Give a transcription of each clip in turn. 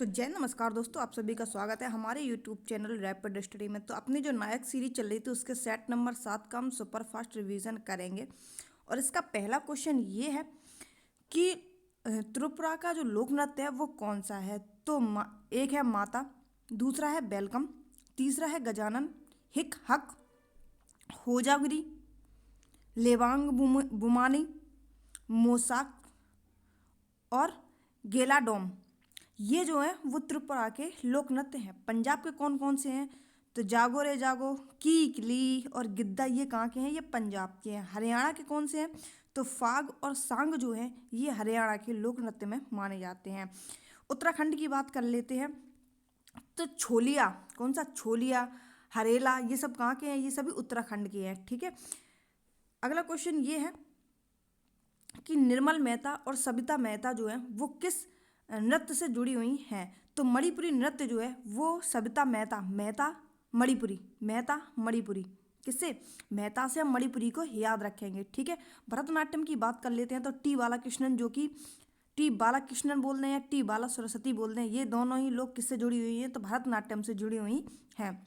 तो जय नमस्कार दोस्तों, आप सभी का स्वागत है हमारे यूट्यूब चैनल रैपिड स्टडी में। तो अपनी जो नायक सीरीज चल रही थी उसके सेट नंबर 7 का हम सुपर फास्ट रिवीजन करेंगे। और इसका पहला क्वेश्चन ये है कि त्रिपुरा का जो लोक नृत्य है वो कौन सा है। तो एक है माता, दूसरा है वेलकम, तीसरा है गजानन, हिक हक, होजागिरी, लेवांग बुमानी, मोसाक और गेलाडोम। ये जो है वो त्रिपुरा के लोक नृत्य हैं। पंजाब के कौन कौन से हैं? तो जागो रे जागो, कीकली और गिद्दा, ये कहाँ के हैं? ये पंजाब के हैं। हरियाणा के कौन से हैं? तो फाग और सांग जो है ये हरियाणा के लोक नृत्य में माने जाते हैं। उत्तराखंड की बात कर लेते हैं। तो छोलिया, कौन सा? छोलिया, हरेला, ये सब कहाँ के हैं? ये सभी उत्तराखंड के हैं। ठीक है। अगला क्वेश्चन ये है कि निर्मल मेहता और सबिता मेहता जो है वो किस नृत्य से जुड़ी हुई हैं। तो मणिपुरी नृत्य जो है वो सबिता मेहता, मेहता मणिपुरी, किससे? मेहता से हम मणिपुरी को याद रखेंगे। ठीक है। भरतनाट्यम की बात कर लेते हैं। तो टी बालाकृष्णन, जो कि टी बालाकृष्णन बोल रहे हैं, टी बाला सरस्वती बोल रहे हैं, ये दोनों ही लोग किससे जुड़ी हुई हैं? तो भरतनाट्यम से जुड़ी हुई हैं।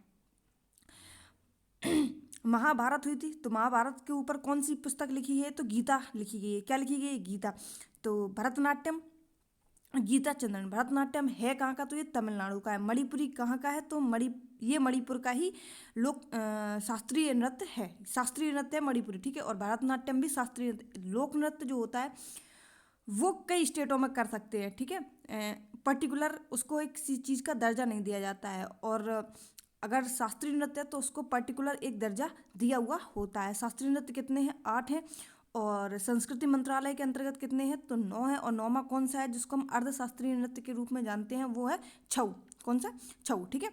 महाभारत हुई थी, तो महाभारत के ऊपर कौन सी पुस्तक लिखी है? तो गीता लिखी गई है। क्या लिखी गई है? गीता। तो भरतनाट्यम, गीता चंद्रन। भरतनाट्यम है कहाँ का? तो ये तमिलनाडु का है। मणिपुरी कहाँ का है? तो ये मणिपुर का ही लोक शास्त्रीय नृत्य है। शास्त्रीय नृत्य है मणिपुरी। ठीक है। और भरतनाट्यम भी शास्त्रीय लोक नृत्य जो होता है वो कई स्टेटों में कर सकते हैं। ठीक है। पर्टिकुलर उसको एक चीज़ का दर्जा नहीं दिया जाता है। और अगर शास्त्रीय नृत्य है तो उसको पर्टिकुलर एक दर्जा दिया हुआ होता है। शास्त्रीय नृत्य कितने हैं? 8 हैं। और संस्कृति मंत्रालय के अंतर्गत कितने हैं? तो 9 है। और 9वां कौन सा है जिसको हम अर्धशास्त्रीय नृत्य के रूप में जानते हैं? वो है छऊ। कौन सा? छऊ। ठीक है।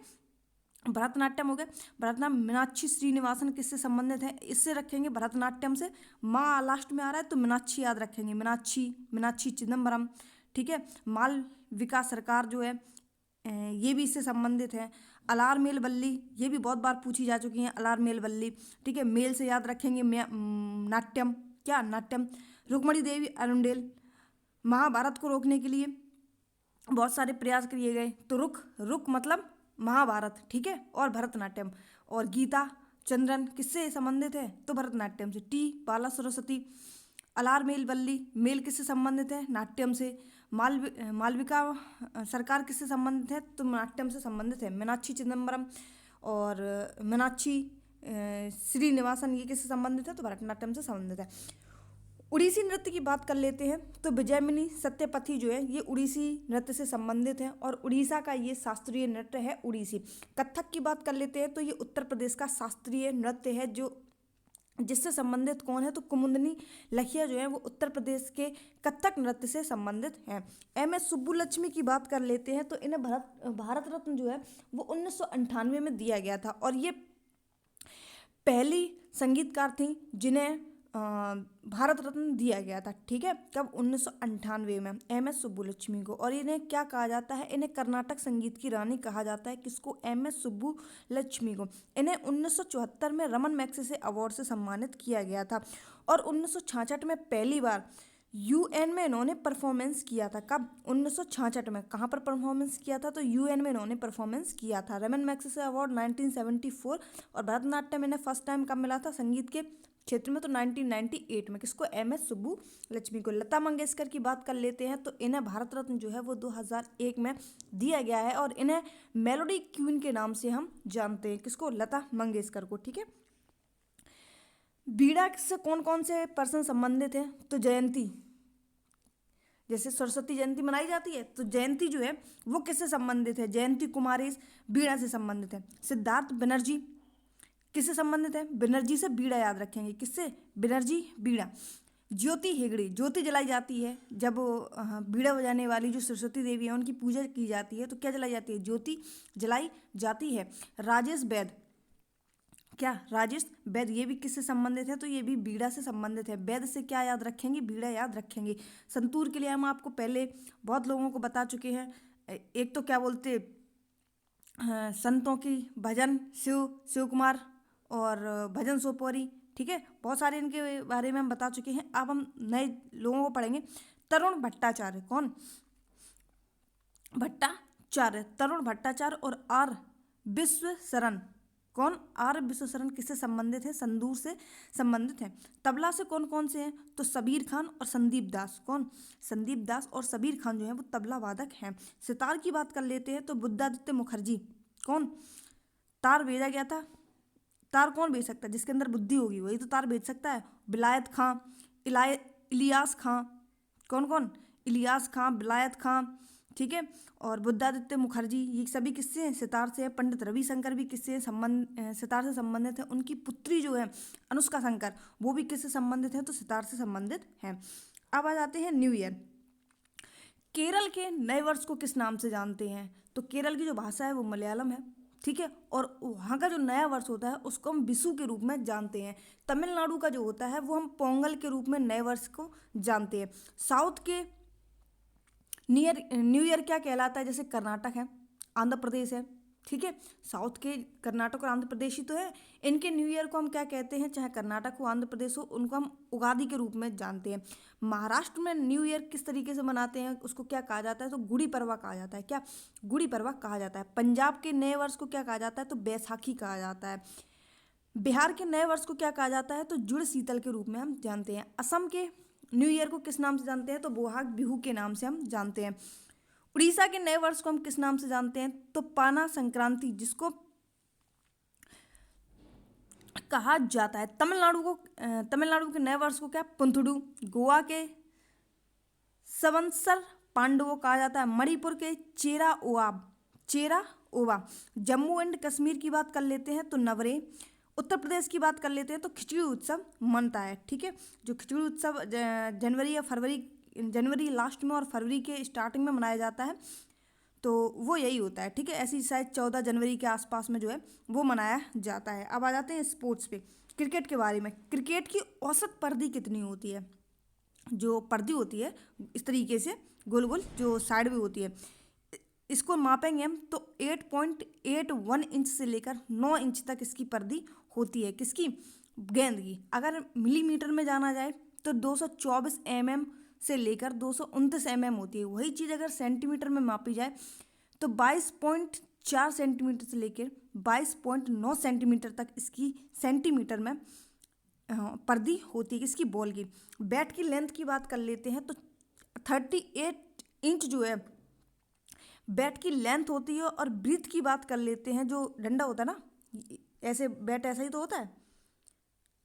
भरतनाट्यम हो गया। भरतनाट्यम मीनाक्षी श्रीनिवासन किससे संबंधित है? इससे रखेंगे भरतनाट्यम से। माँ लास्ट में आ रहा है तो मीनाक्षी याद रखेंगे। मीनाक्षी चिदम्बरम। ठीक है। मालविका सरकार जो है ये भी इससे संबंधित है। अलार मेल बल्ली, ये भी बहुत बार पूछी जा चुकी हैं। अलार मेल बल्ली। ठीक है। मेल से याद रखेंगे नाट्यम। क्या? नाट्यम। रुक्मणी देवी अरुंडेल। महाभारत को रोकने के लिए बहुत सारे प्रयास किए गए। तो रुक मतलब महाभारत। ठीक है। और भरतनाट्यम। और गीता चंद्रन किससे संबंधित है? तो भरतनाट्यम से। टी बाला सरस्वती, अलार मेल बल्ली, मेल किससे संबंधित है? नाट्यम से। मालविका सरकार किससे संबंधित है? तो नाट्यम से संबंधित है। मीनाक्षी चिदम्बरम और मीनाक्षी श्रीनिवासन, ये किससे संबंधित है? तो भरतनाट्यम से संबंधित है। उड़ीसी नृत्य की बात कर लेते हैं। तो विजयमिनी सत्यपथी जो है ये उड़ीसी नृत्य से संबंधित है। और उड़ीसा का ये शास्त्रीय नृत्य है उड़ीसी। कथक की बात कर लेते हैं। तो ये उत्तर प्रदेश का शास्त्रीय नृत्य है जो जिससे संबंधित कौन है? तो कुमुदनी लखिया जो है वो उत्तर प्रदेश के कथक नृत्य से संबंधित हैं। एम.एस. सुब्बुलक्ष्मी की बात कर लेते हैं। तो इन्हें भारत रत्न जो है वो 1998 में दिया गया था। और ये पहली संगीतकार थी जिन्हें भारत रत्न दिया गया था। ठीक है। कब? 1998 में एम.एस. सुब्बुलक्ष्मी को। और इन्हें क्या कहा जाता है? इन्हें कर्नाटक संगीत की रानी कहा जाता है। किसको? एम.एस. सुब्बुलक्ष्मी को। इन्हें 1974 में रमन मैग्सेसे अवार्ड से सम्मानित किया गया था। और 1966 में पहली बार यूएन में इन्होंने परफॉर्मेंस किया था। कब? 1966 में। कहाँ पर परफॉर्मेंस किया था? तो यूएन में इन्होंने परफॉर्मेंस किया था। Raman Magsaysay award 1974। और भरतनाट्यम इन्हें फर्स्ट टाइम कब मिला था संगीत के क्षेत्र में? तो 1998 में। किसको? एम.एस. सुब्बुलक्ष्मी को। लता मंगेशकर की बात कर लेते हैं। तो इन्हें भारत रत्न जो है वो 2001 में दिया गया है। और इन्हें मेलोडी क्वीन के नाम से हम जानते हैं। किसको? लता मंगेशकर को। ठीक है। बीड़ा से कौन कौन से पर्सन संबंधित है? तो जयंती, जैसे सरस्वती जयंती मनाई जाती है तो जयंती जो है वो किससे संबंधित है? जयंती कुमारी बीड़ा से संबंधित है। सिद्धार्थ बनर्जी किससे संबंधित है? बनर्जी से। बीड़ा याद रखेंगे। किससे? बनर्जी बीड़ा। ज्योति हेगड़े, ज्योति जलाई जाती है जब बीड़ा बजाने वाली जो सरस्वती देवी है उनकी पूजा की जाती है तो क्या जलाई जाती है? ज्योति जलाई जाती है। राजेश वैद, क्या? राजेश वैद, ये भी किससे संबंधित है? तो ये भी बीड़ा से संबंधित है। वैद से क्या याद रखेंगे? बीड़ा याद रखेंगे। संतूर के लिए हम आपको पहले बहुत लोगों को बता चुके हैं। एक तो क्या बोलते संतों की भजन शिव कुमार और भजन सोपोरी। ठीक है। बहुत सारे इनके बारे में हम बता चुके हैं। अब हम नए लोगों को पढ़ेंगे। तरुण भट्टाचार्य। कौन? भट्टाचार्य। चार, तरुण भट्टाचार्य और आर विश्वशरण। कौन? आर विश्वशरण किससे संबंधित है? संदूर से संबंधित है। तबला से कौन कौन से हैं? तो सबीर खान और संदीप दास। कौन? संदीप दास और सबीर खान जो है वो तबला वादक हैं। सितार की बात कर लेते हैं तो बुद्धादित्य मुखर्जी। कौन? तार भेजा गया था। तार कौन भेज सकता है? जिसके अंदर बुद्धि होगी वही तो तार भेज सकता है। विलायत खां, इलियास खां। कौन कौन? इलियास खां, विलायत खां, ठीक है। और बुद्धादित्य मुखर्जी, ये सभी किससे हैं? सितार से है। पंडित रविशंकर भी किससे सितार से संबंधित है। उनकी पुत्री जो है अनुष्का शंकर, वो भी किससे संबंधित है? तो सितार से संबंधित है। अब आ जाते हैं न्यू ईयर। केरल के नए वर्ष को किस नाम से जानते हैं? तो केरल की जो भाषा है वो मलयालम है, ठीक है। और वहाँ का जो नया वर्ष होता है उसको हम विशु के रूप में जानते हैं। तमिलनाडु का जो होता है वो हम पोंगल के रूप में नए वर्ष को जानते हैं। साउथ के न्यू ईयर क्या कहलाता है? जैसे कर्नाटक है, आंध्र प्रदेश है, ठीक है। साउथ के कर्नाटक और आंध्र प्रदेश ही तो है। इनके न्यू ईयर को हम क्या कहते हैं? चाहे कर्नाटक हो, आंध्र प्रदेश हो, उनको हम उगादि के रूप में जानते हैं। महाराष्ट्र में न्यू ईयर किस तरीके से मनाते हैं? उसको क्या कहा जाता है? तो गुड़ी पड़वा कहा जाता है। क्या? गुड़ी पड़वा कहा जाता है। पंजाब के नए वर्ष को क्या कहा जाता है? तो बैसाखी कहा जाता है। बिहार के नए वर्ष को क्या कहा जाता है? तो जुड़ शीतल के रूप में हम जानते हैं। असम के न्यू ईयर को किस नाम से जानते हैं? तो बोहाग बिहू के नाम से हम जानते हैं। उड़ीसा के नए वर्ष को हम किस नाम से जानते हैं? तो पाना संक्रांति, जिसको कहा जाता है। तमिलनाडु के नए वर्ष को क्या? पुंथुडू। गोवा के संवत्सर पांडवों कहा जाता है। मणिपुर के चेरा ओवा। जम्मू एंड कश्मीर की बात कर लेते हैं तो नवरे। उत्तर प्रदेश की बात कर लेते हैं तो खिचड़ी उत्सव मनता है, ठीक है। जो खिचड़ी उत्सव जनवरी लास्ट में और फरवरी के स्टार्टिंग में मनाया जाता है, तो वो यही होता है, ठीक है। ऐसी शायद 14 जनवरी के आसपास में जो है वो मनाया जाता है। अब आ जाते हैं स्पोर्ट्स पे, क्रिकेट के बारे में। क्रिकेट की औसत परिधि कितनी होती है? जो परिधि होती है इस तरीके से गोल गोल जो साइड में होती है, इसको मापेंगे हम तो 8.81 इंच से लेकर 9 इंच तक इसकी परिधि होती है। किसकी? गेंद की। अगर मिलीमीटर में जाना जाए तो 224 mm से लेकर 229 mm होती है। वही चीज़ अगर सेंटीमीटर में मापी जाए तो 22.4 सेंटीमीटर से लेकर 22.9 सेंटीमीटर तक इसकी सेंटीमीटर में परिधि होती है। किसकी? बॉल की। बैट की लेंथ की बात कर लेते हैं तो 38 इंच जो है बैट की लेंथ होती है। और ब्रीथ की बात कर लेते हैं, जो डंडा होता है ना, ऐसे बैट ऐसा ही तो होता है,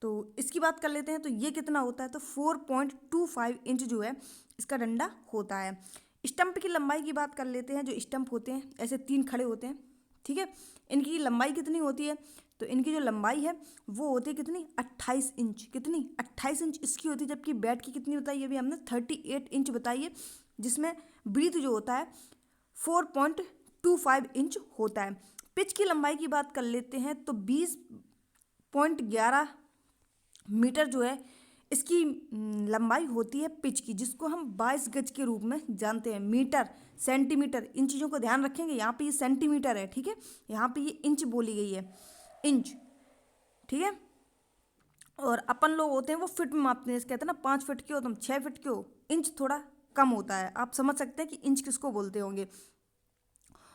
तो इसकी बात कर लेते हैं तो ये कितना होता है? तो 4.25 इंच जो है इसका डंडा होता है। स्टंप की लंबाई की बात कर लेते हैं। जो स्टंप होते हैं ऐसे 3 खड़े होते हैं, ठीक है। इनकी लंबाई कितनी होती है? तो इनकी जो लंबाई है वो होती है कितनी? 28 इंच। कितनी? 28 इंच इसकी होती है। जबकि बैट की कितनी बताई? अभी हमने 38 इंच बताई है, जिसमें ब्रीथ जो होता है 4.25 इंच होता है। पिच की लंबाई की बात कर लेते हैं तो 20.11 मीटर जो है इसकी लंबाई होती है पिच की, जिसको हम 22 गज के रूप में जानते हैं। मीटर, सेंटीमीटर, इन चीज़ों को ध्यान रखेंगे। यहाँ पे ये सेंटीमीटर है, ठीक है। यहाँ पे ये इंच बोली गई है, इंच, ठीक है। और अपन लोग होते हैं वो फिट में मापते हैं। कहते हैं ना 5 फीट के हो तुम 6 फीट के हो, इंच थोड़ा कम होता है। आप समझ सकते हैं कि इंच किसको बोलते होंगे।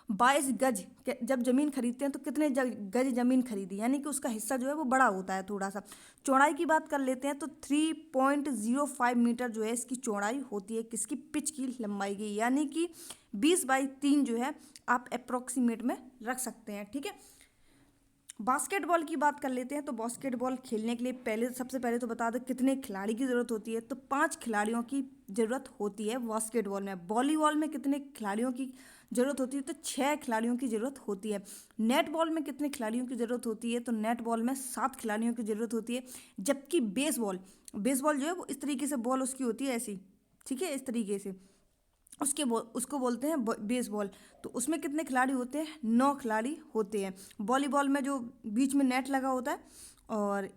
22 गज जब जमीन खरीदते हैं तो कितने गज जमीन खरीदी, यानी कि उसका हिस्सा जो है वो बड़ा होता है थोड़ा सा। चौड़ाई की बात कर लेते हैं तो 3.05 मीटर जो है इसकी चौड़ाई होती है। किसकी? पिच की लंबाई की, यानी कि 20/3 जो है आप अप्रोक्सीमेट में रख सकते हैं, ठीक है। बास्केटबॉल की बात कर लेते हैं तो बास्केटबॉल खेलने के लिए सबसे पहले तो बता दो कितने खिलाड़ी की ज़रूरत होती है। तो 5 खिलाड़ियों की ज़रूरत होती है बास्केटबॉल में। वॉलीबॉल में कितने खिलाड़ियों की ज़रूरत होती है? तो 6 खिलाड़ियों की ज़रूरत होती है। नेटबॉल में कितने खिलाड़ियों की ज़रूरत होती है? तो नेटबॉल में 7 खिलाड़ियों की ज़रूरत होती है। जबकि बेसबॉल जो है वो इस तरीके से बॉल उसकी होती है ऐसी, ठीक है, इस तरीके से उसको बोलते हैं बेसबॉल। तो उसमें कितने खिलाड़ी होते हैं? 9 खिलाड़ी होते हैं। वॉलीबॉल में जो बीच में नेट लगा होता है और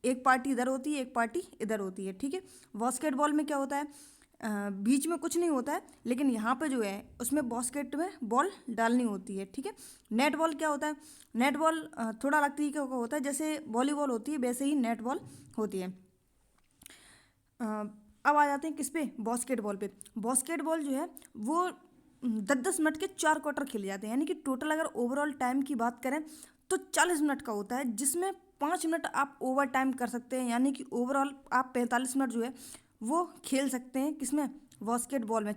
एक पार्टी इधर होती है एक पार्टी इधर होती है, ठीक है। बास्केटबॉल में क्या होता है? बीच में कुछ नहीं होता है, लेकिन यहाँ पे जो है उसमें बास्केट में बॉल डालनी होती है, ठीक है। नेट बॉल क्या होता है? नेट बॉल थोड़ा अलग तरीके का होता है। जैसे वॉलीबॉल होती है वैसे ही नेट बॉल होती है। अब आ जाते हैं किस पे? बास्केटबॉल पे। बास्केटबॉल जो है वो 10-10 मिनट के 4 क्वार्टर खेले जाते हैं, यानी कि टोटल अगर ओवरऑल टाइम की बात करें तो 40 मिनट का होता है, जिसमें 5 मिनट आप ओवर टाइम कर सकते हैं, यानी कि ओवरऑल आप 45 मिनट जो है वो खेल सकते हैं किसमें, बास्केटबॉल में।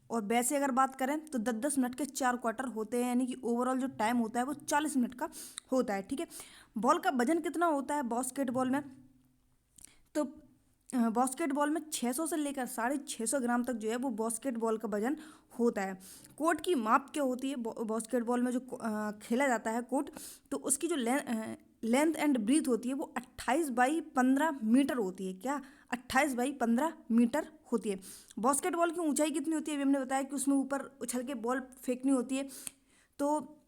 और वैसे अगर बात करें तो 10-10 मिनट के 4 क्वार्टर होते हैं, यानी कि ओवरऑल जो टाइम होता है वो 40 मिनट का होता है। ठीक है, बॉल का वजन कितना होता है बास्केटबॉल में, तो बास्केटबॉल में 600 से लेकर 650 ग्राम तक जो है वो बास्केटबॉल का वजन होता है। कोर्ट की माप क्या होती है बास्केटबॉल में, जो खेला जाता है कोर्ट, तो उसकी जो लेंथ एंड ब्रीथ होती है वो 28x15 मीटर होती है। क्या, 28x15 मीटर होती है। बास्केटबॉल की ऊंचाई कितनी होती है, अभी हमने बताया कि उसमें ऊपर उछल के बॉल फेंकनी होती है। तो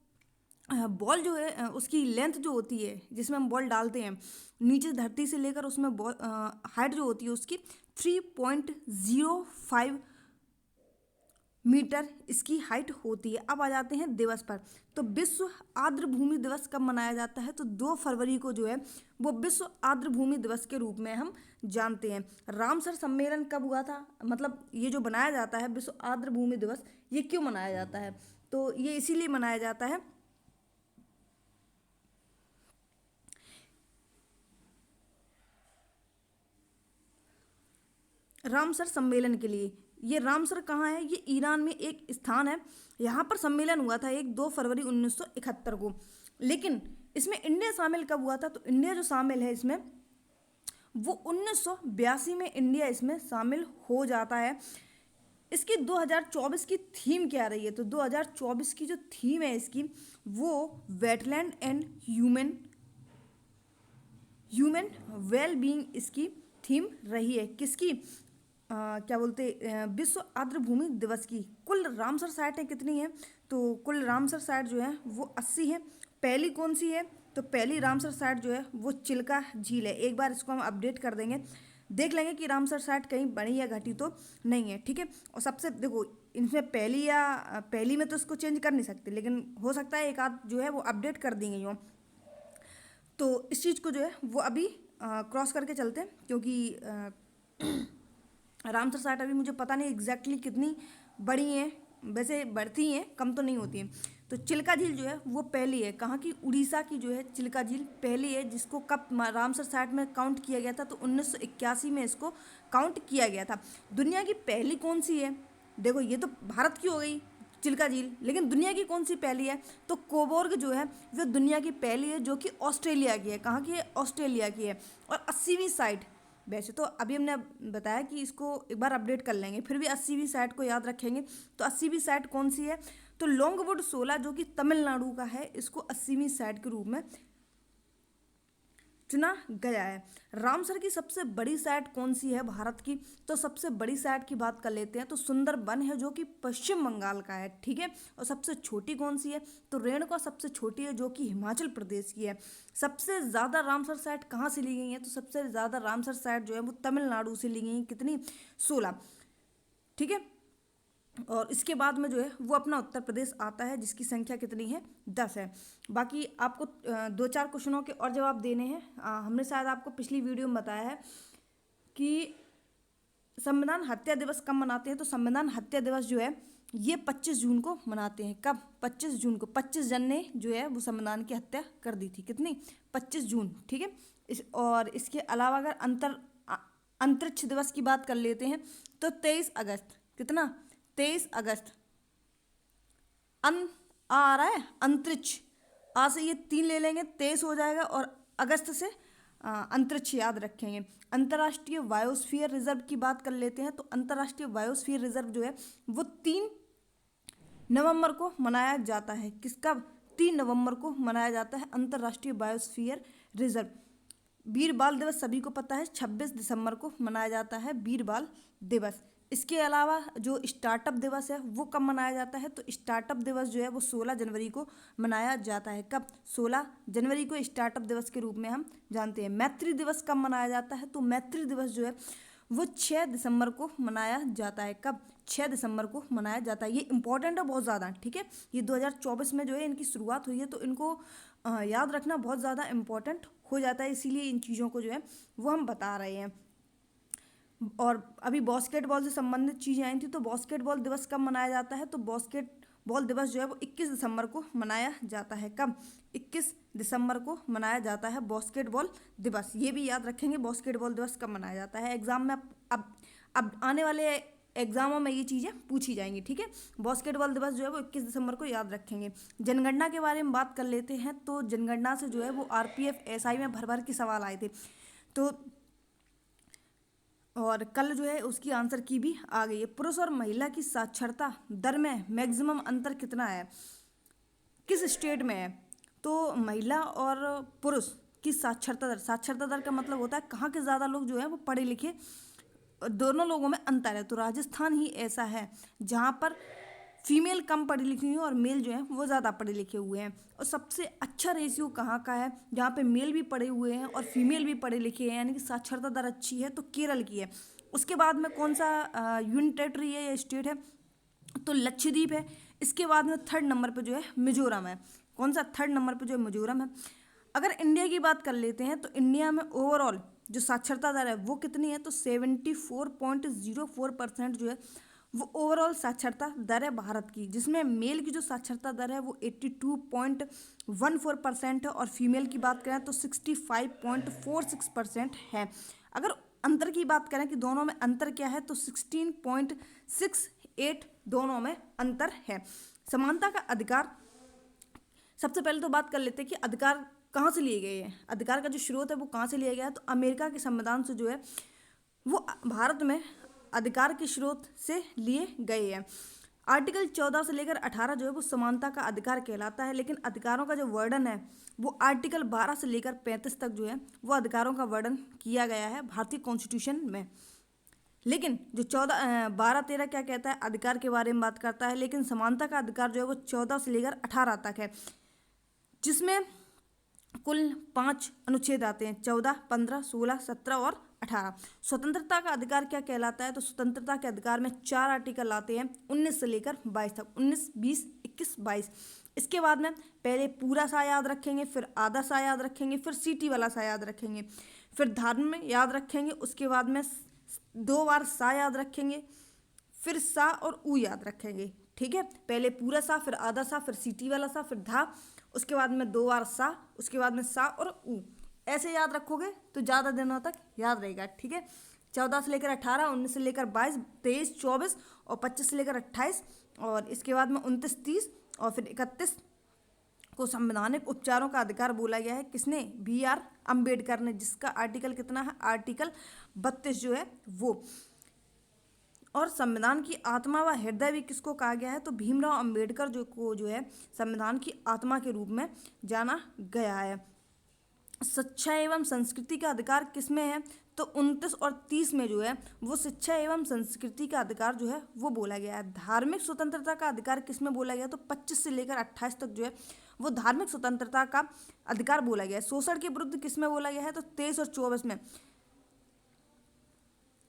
बॉल जो है उसकी लेंथ जो होती है जिसमें हम बॉल डालते हैं, नीचे धरती से लेकर उसमें बॉल हाइट जो होती है उसकी 3.05 मीटर इसकी हाइट होती है। अब आ जाते हैं दिवस पर। तो विश्व आर्द्र भूमि दिवस कब मनाया जाता है, तो 2 फरवरी को जो है वो विश्व आर्द्र भूमि दिवस के रूप में हम जानते हैं। रामसर सम्मेलन कब हुआ था, मतलब ये जो बनाया जाता है विश्व आर्द्र भूमि दिवस, ये क्यों मनाया जाता है, तो ये इसीलिए मनाया जाता है रामसर सम्मेलन के लिए। ये रामसर कहाँ है, ये ईरान में एक स्थान है। यहाँ पर सम्मेलन हुआ था 2 फरवरी 1971 को। लेकिन इसमें इंडिया शामिल कब हुआ था, तो इंडिया जो शामिल है इसमें वो 1982 में इंडिया इसमें शामिल हो जाता है। इसकी 2024 की थीम क्या रही है, तो 2024 की जो थीम है इसकी वो wetland and human well being इसकी थीम रही है। किसकी, क्या बोलते, विश्व आर्द्र भूमि दिवस की। कुल रामसर साइटें कितनी हैं, तो कुल रामसर साइट जो है वो 80 है। पहली कौन सी है, तो पहली रामसर साइट जो है वो चिल्का झील है। एक बार इसको हम अपडेट कर देंगे, देख लेंगे कि रामसर साइट कहीं बढ़ी या घटी तो नहीं है। ठीक है, और सबसे देखो इनमें पहली में तो इसको चेंज कर नहीं सकते, लेकिन हो सकता है एक आध जो है वो अपडेट कर दी गई हो। तो इस चीज़ को जो है वो अभी क्रॉस करके चलते हैं, क्योंकि रामसर साइट अभी मुझे पता नहीं एग्जैक्टली कितनी बड़ी हैं, वैसे बढ़ती हैं, कम तो नहीं होती हैं। तो चिल्का झील जो है वो पहली है, कहाँ की, उड़ीसा की जो है चिल्का झील पहली है, जिसको कब रामसर साइट में काउंट किया गया था, तो 1981 में इसको काउंट किया गया था। दुनिया की पहली कौन सी है, देखो ये तो भारत की हो गई चिल्का झील, लेकिन दुनिया की कौन सी पहली है, तो कोबोर्ग जो है वो दुनिया की पहली है, जो कि ऑस्ट्रेलिया की है। कहाँ की है, ऑस्ट्रेलिया की है। और 80वीं साइट, वैसे तो अभी हमने बताया कि इसको एक बार अपडेट कर लेंगे, फिर भी 80वीं साइट को याद रखेंगे। तो 80वीं साइट कौन सी है, तो लॉन्गवुड 16 जो कि तमिलनाडु का है, इसको 80वीं साइट के रूप में चुना गया है। रामसर की सबसे बड़ी साइट कौन सी है भारत की, तो सबसे बड़ी साइट की बात कर लेते हैं तो सुंदरबन है, जो कि पश्चिम बंगाल का है। ठीक है, और सबसे छोटी कौन सी है, तो रेणुका सबसे छोटी है, जो कि हिमाचल प्रदेश की है। सबसे ज़्यादा रामसर साइट कहाँ से ली गई है, तो सबसे ज़्यादा रामसर साइट जो है वो तमिलनाडु से ली गई है। कितनी, 16। ठीक है, और इसके बाद में जो है वो अपना उत्तर प्रदेश आता है, जिसकी संख्या कितनी है, 10 है। बाकी आपको 2-4 क्वेश्चनों के और जवाब देने हैं। हमने शायद आपको पिछली वीडियो में बताया है कि संविधान हत्या दिवस कब मनाते हैं, तो संविधान हत्या दिवस जो है ये 25 जून को मनाते हैं। कब, 25 जून को। 25 जन ने जो है वो संविधान की हत्या कर दी थी, कितनी, 25 जून। ठीक है, और इसके अलावा अगर अंतरिक्ष दिवस की बात कर लेते हैं तो 23 अगस्त, कितना, 23 अगस्त। आ रहा है अंतरिक्ष, आ से ये 3 ले लेंगे, 23 हो जाएगा, और अगस्त से अंतरिक्ष याद रखेंगे। अंतर्राष्ट्रीय बायोस्फीयर रिजर्व की बात कर लेते हैं तो अंतर्राष्ट्रीय बायोस्फीयर रिजर्व जो है वो 3 नवंबर को मनाया जाता है। किसका, 3 नवंबर को मनाया जाता है अंतर्राष्ट्रीय बायोस्फीयर रिजर्व। वीर बाल दिवस सभी को पता है, 26 दिसंबर को मनाया जाता है वीर बाल दिवस। इसके अलावा जो स्टार्टअप दिवस है वो कब मनाया जाता है, तो स्टार्टअप दिवस जो है वो 16 जनवरी को मनाया जाता है। कब, 16 जनवरी को स्टार्टअप दिवस के रूप में हम जानते हैं। मैत्री दिवस कब मनाया जाता है, तो मैत्री दिवस जो है वो 6 दिसंबर को मनाया जाता है। कब, 6 दिसंबर को मनाया जाता है। ये इंपॉर्टेंट है बहुत ज़्यादा। ठीक है, ये 2024 में जो है इनकी शुरुआत हुई है, तो इनको याद रखना बहुत ज़्यादा इम्पोर्टेंट हो जाता है, इसीलिए इन चीज़ों को जो है वो हम बता रहे हैं। और अभी बास्केटबॉल से संबंधित चीज़ें आई थी, तो बास्केटबॉल दिवस कब मनाया जाता है? तो बास्केटबॉल दिवस जो है वो 21 दिसंबर को मनाया जाता है। कब? 21 दिसंबर को मनाया जाता है बास्केटबॉल दिवस। ये भी याद रखेंगे बास्केटबॉल दिवस कब मनाया जाता है। एग्जाम में अब आने वाले एग्जामों में ये चीज़ें पूछी जाएंगी, ठीक है। बास्केटबॉल दिवस जो है वो 21 दिसंबर को याद रखेंगे। जनगणना के बारे में बात कर लेते हैं, तो जनगणना से जो है वो आरपीएफ एसआई में भर भर के सवाल आए थे, तो और कल जो है उसकी आंसर की भी आ गई है। पुरुष और महिला की साक्षरता दर में मैक्सिमम अंतर कितना है, किस स्टेट में है? तो महिला और पुरुष की साक्षरता दर का मतलब होता है कहाँ के ज़्यादा लोग जो है वो पढ़े लिखे, दोनों लोगों में अंतर है। तो राजस्थान ही ऐसा है जहाँ पर फीमेल कम पढ़ी लिखी हुई है और मेल जो है वो ज़्यादा पढ़े लिखे हुए हैं। और सबसे अच्छा रेशियो कहाँ का है जहाँ पे मेल भी पढ़े हुए हैं और फीमेल भी पढ़े लिखे हैं, यानी कि साक्षरता दर अच्छी है? तो केरल की है। उसके बाद में कौन सा यूनियन टेरिटरी है या स्टेट है? तो लक्षद्वीप है। इसके बाद में थर्ड नंबर पे जो है मिजोरम है। कौन सा? थर्ड नंबर पे जो है मिजोरम है। अगर इंडिया की बात कर लेते हैं तो इंडिया में ओवरऑल जो साक्षरता दर है वो कितनी है? तो 74.04% जो है वो ओवरऑल साक्षरता दर है भारत की, जिसमें मेल की जो साक्षरता दर है वो 82.14% है और फीमेल की बात करें तो 65.46% है। अगर अंतर की बात करें कि दोनों में अंतर क्या है, तो 16.68 दोनों में अंतर है। समानता का अधिकार, सबसे पहले तो बात कर लेते हैं कि अधिकार कहाँ से लिए गए हैं। अधिकार का जो स्रोत है वो कहाँ से लिया गया है? तो अमेरिका के संविधान से जो है वो भारत में अधिकार के स्रोत से लिए गए हैं। आर्टिकल 14 से लेकर 18 जो है वो समानता का अधिकार कहलाता है, लेकिन अधिकारों का जो वर्णन है वो आर्टिकल 12 से लेकर 35 तक जो है वो अधिकारों का वर्णन किया गया है भारतीय कॉन्स्टिट्यूशन में। लेकिन जो 12-13 क्या कहता है? अधिकार के बारे में बात करता है, लेकिन समानता का अधिकार जो है वो 14 से लेकर 18 तक है, जिसमें कुल 5 अनुच्छेद आते हैं: 14, 15, 16, 17 और 18। स्वतंत्रता का अधिकार क्या कहलाता है? तो स्वतंत्रता के अधिकार में 4 आर्टिकल आते हैं 19 से लेकर 22 तक, 19, 20, 21, 22। इसके बाद में पहले पूरा सा याद रखेंगे, फिर आधा सा याद रखेंगे, फिर सीटी वाला सा याद रखेंगे, फिर धार्मिक याद रखेंगे, उसके बाद में 2 बार सा याद रखेंगे, फिर सा और ऊ याद रखेंगे, ठीक है। पहले पूरा सा, फिर आधा सा, फिर सीटी वाला सा, फिर धा, उसके बाद में 2 बार सा, उसके बाद में सा और ऊ। ऐसे याद रखोगे तो ज़्यादा दिनों तक याद रहेगा, ठीक है। 14 से लेकर 18, 19 से लेकर 22, 23, 24 और 25 से लेकर 28 और इसके बाद में 29, 30 और फिर 31 को संवैधानिक उपचारों का अधिकार बोला गया है। किसने? BR अम्बेडकर ने, जिसका आर्टिकल कितना है? आर्टिकल 32 जो है वो। और संविधान की आत्मा व हृदय भी किसको कहा गया है? तो भीमराव अम्बेडकर जो है संविधान की आत्मा के रूप में जाना गया है। शिक्षा एवं संस्कृति का अधिकार किसमें है? तो 29 और 30 में जो है वो शिक्षा एवं संस्कृति का अधिकार जो है वो बोला गया है। धार्मिक स्वतंत्रता का अधिकार किसमें बोला गया? तो 25 से लेकर 28 तक जो है वो धार्मिक स्वतंत्रता का अधिकार बोला गया है। शोषण के विरुद्ध किसमें बोला गया है? तो 23 और 24 में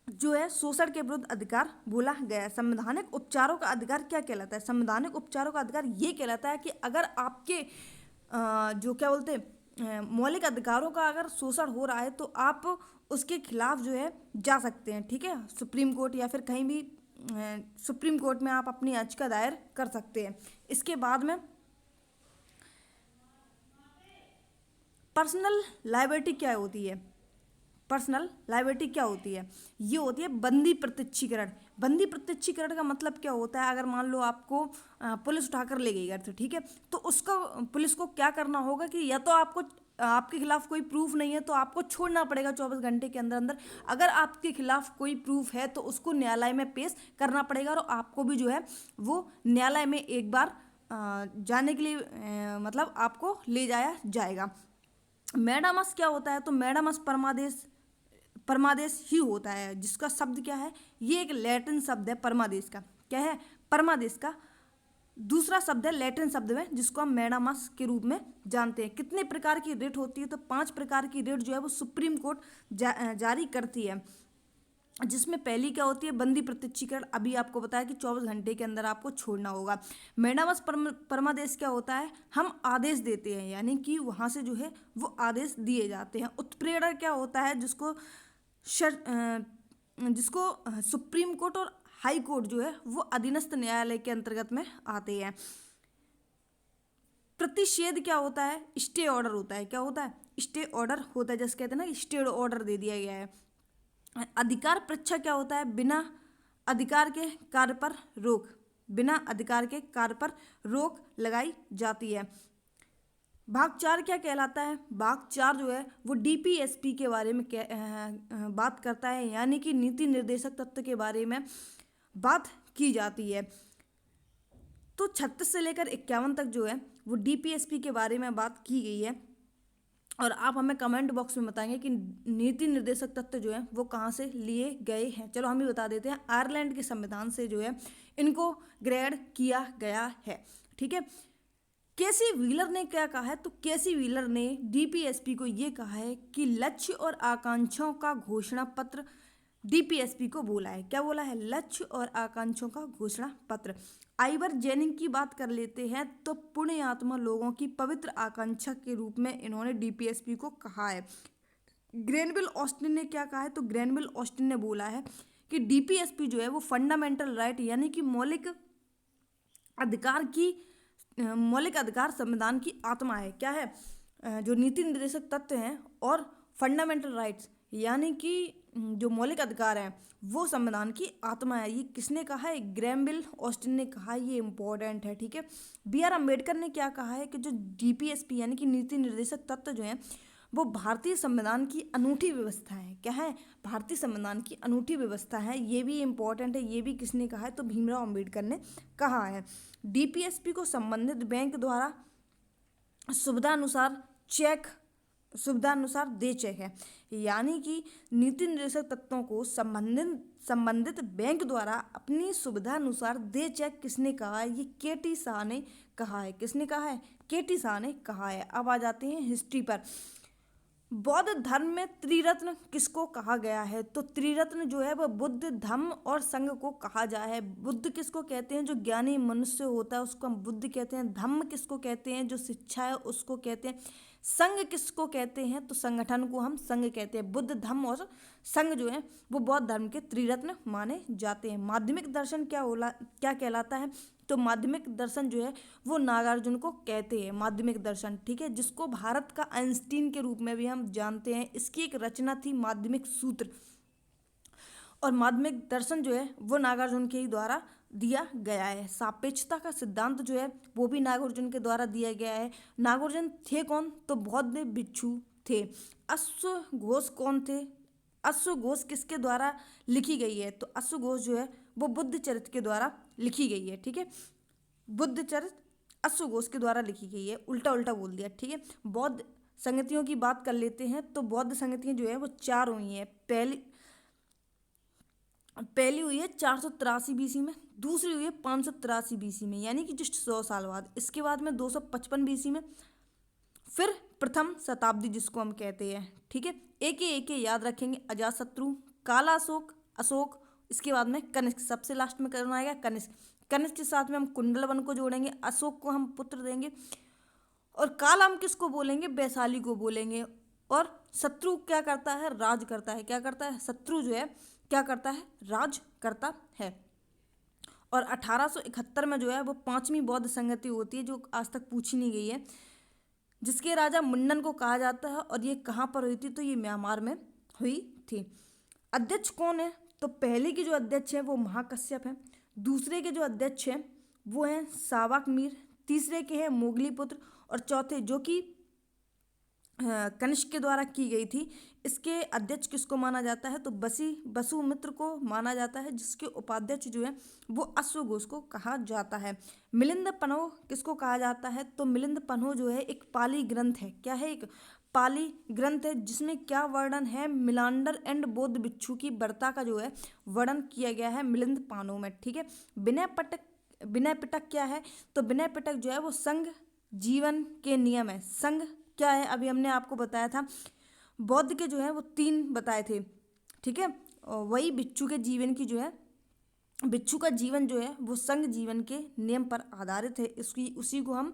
जो है शोषण के विरुद्ध अधिकार बोला गया है। संवैधानिक उपचारों का अधिकार क्या कहलाता है? संवैधानिक उपचारों का अधिकार ये कहलाता है कि अगर आपके जो क्या बोलते हैं मौलिक अधिकारों का अगर शोषण हो रहा है तो आप उसके खिलाफ जो है जा सकते हैं, ठीक है। सुप्रीम कोर्ट या फिर कहीं भी सुप्रीम कोर्ट में आप अपनी याचिका दायर कर सकते हैं। इसके बाद में पर्सनल लायबिलिटी क्या होती है? पर्सनल लायबिलिटी क्या होती है? ये होती है बंदी प्रत्यक्षीकरण। बंदी प्रत्यक्षीकरण का मतलब क्या होता है? अगर मान लो आपको पुलिस उठाकर ले गई घर से, ठीक है, तो उसका पुलिस को क्या करना होगा कि या तो आपको आपके खिलाफ कोई प्रूफ नहीं है तो आपको छोड़ना पड़ेगा 24 घंटे के अंदर अंदर। अगर आपके खिलाफ कोई प्रूफ है तो उसको न्यायालय में पेश करना पड़ेगा और आपको भी जो है वो न्यायालय में एक बार जाने के लिए मतलब आपको ले जाया जाएगा। मैडामस क्या होता है? तो मैडामस परमादेश ही होता है, जिसका शब्द क्या है? ये एक लैटिन शब्द है परमादेश का। क्या है? परमादेश का दूसरा शब्द है लैटिन शब्द में, जिसको हम मैडामस के रूप में जानते हैं। कितने प्रकार की रिट होती है? तो 5 प्रकार की रिट जो है वो सुप्रीम कोर्ट जारी करती है, जिसमें पहली क्या होती है? बंदी प्रत्यक्षीकरण। अभी आपको बताया कि 24 घंटे के अंदर आपको छोड़ना होगा। मैडामस परमादेश क्या होता है? हम आदेश देते हैं, यानी कि वहाँ से जो है वो आदेश दिए जाते हैं। उत्प्रेरण क्या होता है? जिसको जिसको सुप्रीम कोर्ट और हाई कोर्ट जो है वो अधीनस्थ न्यायालय के अंतर्गत में आते हैं। प्रतिषेध क्या होता है? स्टे ऑर्डर होता है। क्या होता है? स्टे ऑर्डर होता है, जैसे कहते हैं ना स्टे ऑर्डर दे दिया गया है। अधिकार परीक्षा क्या होता है? बिना अधिकार के कार्य पर रोक, बिना अधिकार के कार्य पर रोक लगाई जाती है। भाग 4 क्या कहलाता है? भाग 4 जो है वो डीपीएसपी के बारे में बात करता है, यानी कि नीति निर्देशक तत्व के बारे में बात की जाती है। तो 36 से लेकर 51 तक जो है वो डीपीएसपी के बारे में बात की गई है। और आप हमें कमेंट बॉक्स में बताएंगे कि नीति निर्देशक तत्व जो है वो कहाँ से लिए गए हैं। चलो हम ही बता देते हैं, आयरलैंड के संविधान से जो है इनको ग्रेड किया गया है। ठीक है, केसी व्हीलर ने क्या कहा है? तो केसी व्हीलर ने डीपीएसपी को ये कहा है कि लक्ष्य और आकांक्षाओं का घोषणा पत्र डीपीएसपी को बोला है। क्या बोला है? लक्ष्य और आकांक्षाओं का घोषणा पत्र। आइवर जेनिंग की बात कर लेते हैं तो पुण्य आत्मा लोगों की पवित्र आकांक्षा के रूप में इन्होंने डीपीएसपी को कहा है। ग्रेनविल ऑस्टिन ने क्या कहा है? तो ग्रेनविल ऑस्टिन ने बोला है कि डीपीएसपी जो है वो फंडामेंटल राइट यानी कि मौलिक अधिकार संविधान की आत्मा है। क्या है? जो नीति निर्देशक तत्व हैं और फंडामेंटल राइट्स यानी कि जो मौलिक अधिकार हैं वो संविधान की आत्मा है। ये किसने कहा है? ग्रेनविल ऑस्टिन ने कहा। ये इंपॉर्टेंट है। ठीक है, बी.आर. अम्बेडकर ने क्या कहा है कि जो डीपीएसपी यानी कि नीति निर्देशक तत्व जो हैं वो भारतीय संविधान की अनूठी व्यवस्था है। क्या है? भारतीय संविधान की अनूठी व्यवस्था है। ये भी इम्पोर्टेंट है। ये भी किसने कहा है? तो भीमराव अम्बेडकर ने कहा है। डीपीएसपी को संबंधित बैंक द्वारा सुविधानुसार दे चेक है, यानी कि नीति निर्देशक तत्वों को संबंधित बैंक द्वारा अपनी सुविधानुसार दे चेक किसने कहा है? ये केटी शाह ने कहा है। किसने कहा है? केटी शाह ने कहा है। अब आ जाते हैं हिस्ट्री पर। बौद्ध धर्म में त्रिरत्न किसको कहा गया है? तो त्रिरत्न जो है वह बुद्ध, धम्म और संघ को कहा जाए है। बुद्ध किसको कहते हैं? जो ज्ञानी मनुष्य होता है उसको हम बुद्ध कहते हैं। धम्म किसको कहते हैं? जो शिक्षा है उसको कहते हैं। संघ किसको कहते हैं? तो संगठन को हम संघ कहते हैं। बुद्ध, धम्म और संघ जो है वो बौद्ध धर्म के त्रिरत्न माने जाते हैं। माध्यमिक दर्शन क्या कहलाता है? तो माध्यमिक दर्शन जो है वो नागार्जुन को कहते हैं। माध्यमिक दर्शन, ठीक है, जिसको भारत का आइंस्टीन के रूप में भी हम जानते हैं। इसकी एक रचना थी माध्यमिक सूत्र, और माध्यमिक दर्शन जो है वो नागार्जुन के ही द्वारा दिया गया है। सापेक्षता का सिद्धांत जो है वो भी नागार्जुन के द्वारा दिया गया है। नागार्जुन थे कौन? तो बौद्ध भिक्षु थे। अश्वघोष कौन थे? अश्वघोष किसके द्वारा लिखी गई है? तो अश्वघोष जो है वो बुद्ध चरित्र के द्वारा लिखी गई है। ठीक है, बुद्ध चरित्र अश्वघोष के द्वारा लिखी गई है। उल्टा उल्टा बोल दिया। ठीक है, बौद्ध संगतियों की बात कर लेते हैं तो बौद्ध संगतियाँ जो है वो 4 हुई हैं। पहली हुई है 483 बीसी में, दूसरी हुई है 583 बीसी में, यानी कि जस्ट 100 साल बाद। इसके बाद में 255 बीसी में, फिर प्रथम शताब्दी जिसको हम कहते हैं। ठीक है, एक याद रखेंगे। अजातशत्रु, काला अशोक, इसके बाद में कनिष्क, सबसे लास्ट में करना आएगा कनिष्क। कनिष्क के साथ में हम कुंडलवन को जोड़ेंगे, अशोक को हम पुत्र देंगे, और काला हम किसको बोलेंगे? वैशाली को बोलेंगे। और शत्रु क्या करता है? राज करता है। क्या करता है? शत्रु जो है क्या करता है? राज करता है। और 1871 में जो है वो 5वीं बौद्ध संगति होती है जो आज तक पूछी नहीं गई है, जिसके राजा मुंडन को कहा जाता है। और ये कहाँ पर हुई थी? तो ये म्यांमार में हुई थी। अध्यक्ष कौन है? तो पहले की जो अध्यक्ष है वो महाकश्यप है, दूसरे के जो अध्यक्ष हैं वो हैं सावाक मीर, तीसरे के हैं मोगलीपुत्र, और चौथे जो कि कनिष्क के द्वारा की गई थी, इसके अध्यक्ष किसको माना जाता है? तो वसुमित्र को माना जाता है, जिसके उपाध्यक्ष जो है वो अश्वघोष को कहा जाता है। मिलिंद पन्हो किसको कहा जाता है? तो मिलिंद पन्हो जो है एक पाली ग्रंथ है। क्या है? एक पाली ग्रंथ है, जिसमें क्या वर्णन है? मिलांडर एंड बौद्ध भिक्षु की वार्ता का जो है वर्णन किया गया है मिलिंद पन्हो में। ठीक है, विनय पिटक क्या है? तो विनय पिटक जो है वो संघ जीवन के नियम है। संघ क्या है? अभी हमने आपको बताया था, बौद्ध के जो है वो 3 बताए थे। ठीक है, और वही भिक्षु के जीवन की जो है, भिक्षु का जीवन जो है वो संघ जीवन के नियम पर आधारित है। उसी को हम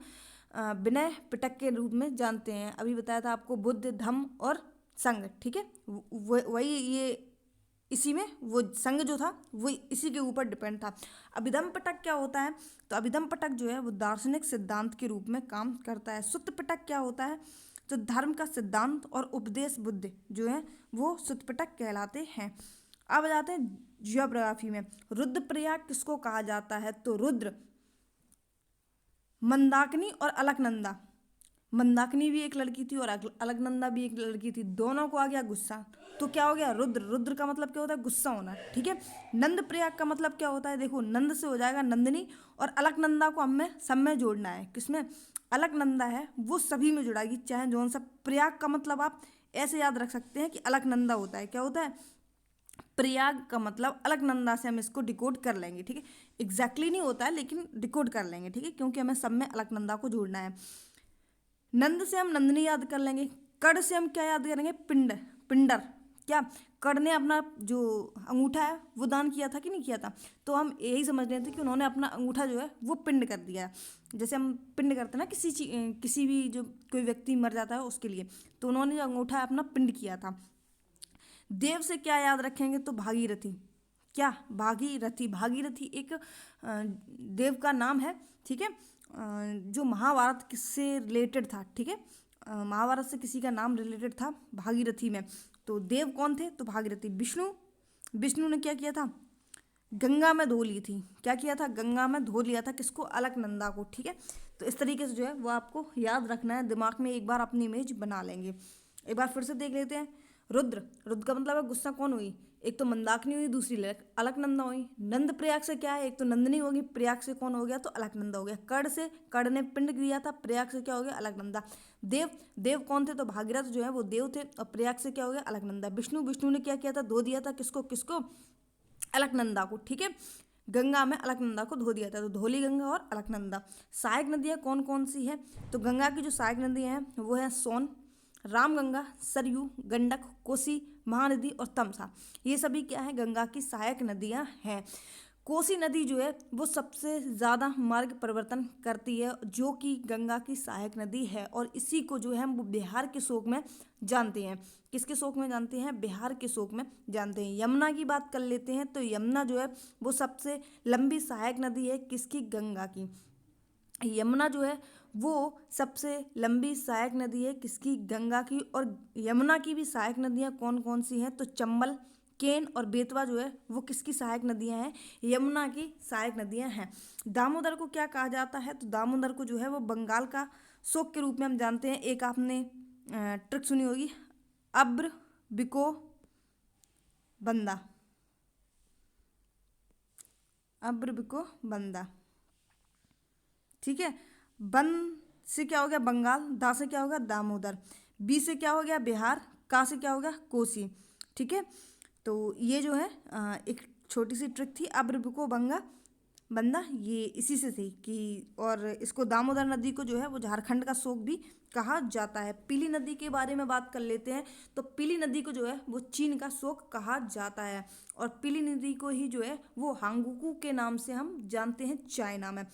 विनय पिटक के रूप में जानते हैं। अभी बताया था आपको बुद्ध, धम्म और संघ। ठीक है, वही इसी में वो संघ जो था वो इसी के ऊपर डिपेंड था। अभिधम पिटक क्या होता है? तो अभिधम पिटक जो है वो दार्शनिक सिद्धांत के रूप में काम करता है। सुत्त पिटक क्या होता है? तो धर्म का सिद्धांत और उपदेश बुद्ध जो है वो सुत्त पिटक कहलाते हैं। अब जाते हैं जियोग्राफी में। रुद्रप्रयाग किसको कहा जाता है? तो रुद्र, मंदाकिनी और अलकनंदा। मंदाकिनी भी एक लड़की थी और अलकनंदा भी एक लड़की थी, दोनों को आ गया गुस्सा, तो क्या हो गया? रुद्र। रुद्र का मतलब क्या होता है? गुस्सा होना, ठीक है। नंद प्रयाग का मतलब क्या होता है? देखो नंद से हो जाएगा नंदिनी, और अलकनंदा को हमें सब में जोड़ना है। किसमें? अलकनंदा है वो सभी में जुड़ाएगी, चाहे जौन सा। प्रयाग का मतलब आप ऐसे याद रख सकते हैं कि अलकनंदा होता है। क्या होता है? प्रयाग का मतलब अलकनंदा से हम इसको डिकोड कर लेंगे, ठीक है। एग्जैक्टली नहीं होता है लेकिन डिकोड कर लेंगे, ठीक है, क्योंकि हमें सब में अलकनंदा को जोड़ना है। नंद से हम नंदिनी याद कर लेंगे। कड़ से हम क्या याद करेंगे? पिंड, पिंडर। क्या? कड़ ने अपना जो अंगूठा है वो दान किया था कि नहीं किया था? तो हम यही समझ रहे थे कि उन्होंने अपना अंगूठा जो है वो पिंड कर दिया। जैसे हम पिंड करते हैं ना किसी भी जो कोई व्यक्ति मर जाता है उसके लिए, तो उन्होंने जो अंगूठा है अपना पिंड किया था। देव से क्या याद रखेंगे? तो भागीरथी। क्या? भागीरथी। भागीरथी एक देव का नाम है, ठीक है, जो महाभारत से रिलेटेड था, ठीक है। महाभारत से किसी का नाम रिलेटेड था भागीरथी में। तो देव कौन थे? तो भागीरथी। विष्णु, विष्णु ने क्या किया था? गंगा में धो ली थी। क्या किया था? गंगा में धो लिया था। किसको? अलकनंदा को, ठीक है। तो इस तरीके से जो है वो आपको याद रखना है, दिमाग में एक बार अपनी इमेज बना लेंगे। एक बार फिर से देख लेते हैं। रुद्र, रुद्र का मतलब है गुस्सा। कौन हुई? एक तो मंदाकिनी हुई, दूसरी अलकनंदा हुई। नंद प्रयाग से क्या है? एक तो नंदिनी होगी, प्रयाग से कौन हो गया? तो अलकनंदा हो गया। कड़ से, कड़ ने पिंड दिया था, प्रयाग से क्या हो गया? अलकनंदा। देव, देव कौन थे? तो भागीरथ जो है वो देव थे, और प्रयाग से क्या हो गया? अलकनंदा। विष्णु, विष्णु ने क्या किया था? धो दिया था। किसको किसको? अलकनंदा को, ठीक है। गंगा में अलकनंदा को धो दिया था, तो धौली गंगा और अलकनंदा। सहायक नदियाँ कौन कौन सी है? तो गंगा की जो सहायक नदियाँ हैं वो है सोन, रामगंगा, सरयू, गंडक, कोसी, महानदी और तमसा। ये सभी क्या है? गंगा की सहायक नदियाँ हैं। कोसी नदी जो है वो सबसे ज़्यादा मार्ग परिवर्तन करती है, जो कि गंगा की सहायक नदी है, और इसी को जो है हम वो बिहार के शोक में जानते हैं। किसके शोक में जानते हैं? बिहार के शोक में जानते हैं। यमुना की बात कर लेते हैं। तो यमुना जो है वो सबसे लंबी सहायक नदी है। किसकी? गंगा की। यमुना जो है वो सबसे लंबी सहायक नदी है। किसकी? गंगा की। और यमुना की भी सहायक नदियाँ कौन कौन सी हैं? तो चंबल, केन और बेतवा जो है वो किसकी सहायक नदियाँ हैं? यमुना की सहायक नदियाँ हैं। दामोदर को क्या कहा जाता है? तो दामोदर को जो है वो बंगाल का शोक के रूप में हम जानते हैं। एक आपने ट्रिक सुनी होगी, अब्र बिको बंदा। अब्र बिको बंदा, ठीक है। बन से क्या हो गया? बंगाल। दा से क्या हो गया? दामोदर। बी से क्या हो गया? बिहार। का से क्या हो गया? कोसी, ठीक है। तो ये जो है एक छोटी सी ट्रिक थी, अब्रबिको बंगा बंदा, ये इसी से थी कि, और इसको दामोदर नदी को जो है वो झारखंड का शोक भी कहा जाता है। पीली नदी के बारे में बात कर लेते हैं। तो पीली नदी को जो है वो चीन का शोक कहा जाता है, और पीली नदी को ही जो है वो हांगुकू के नाम से हम जानते हैं चाइना में।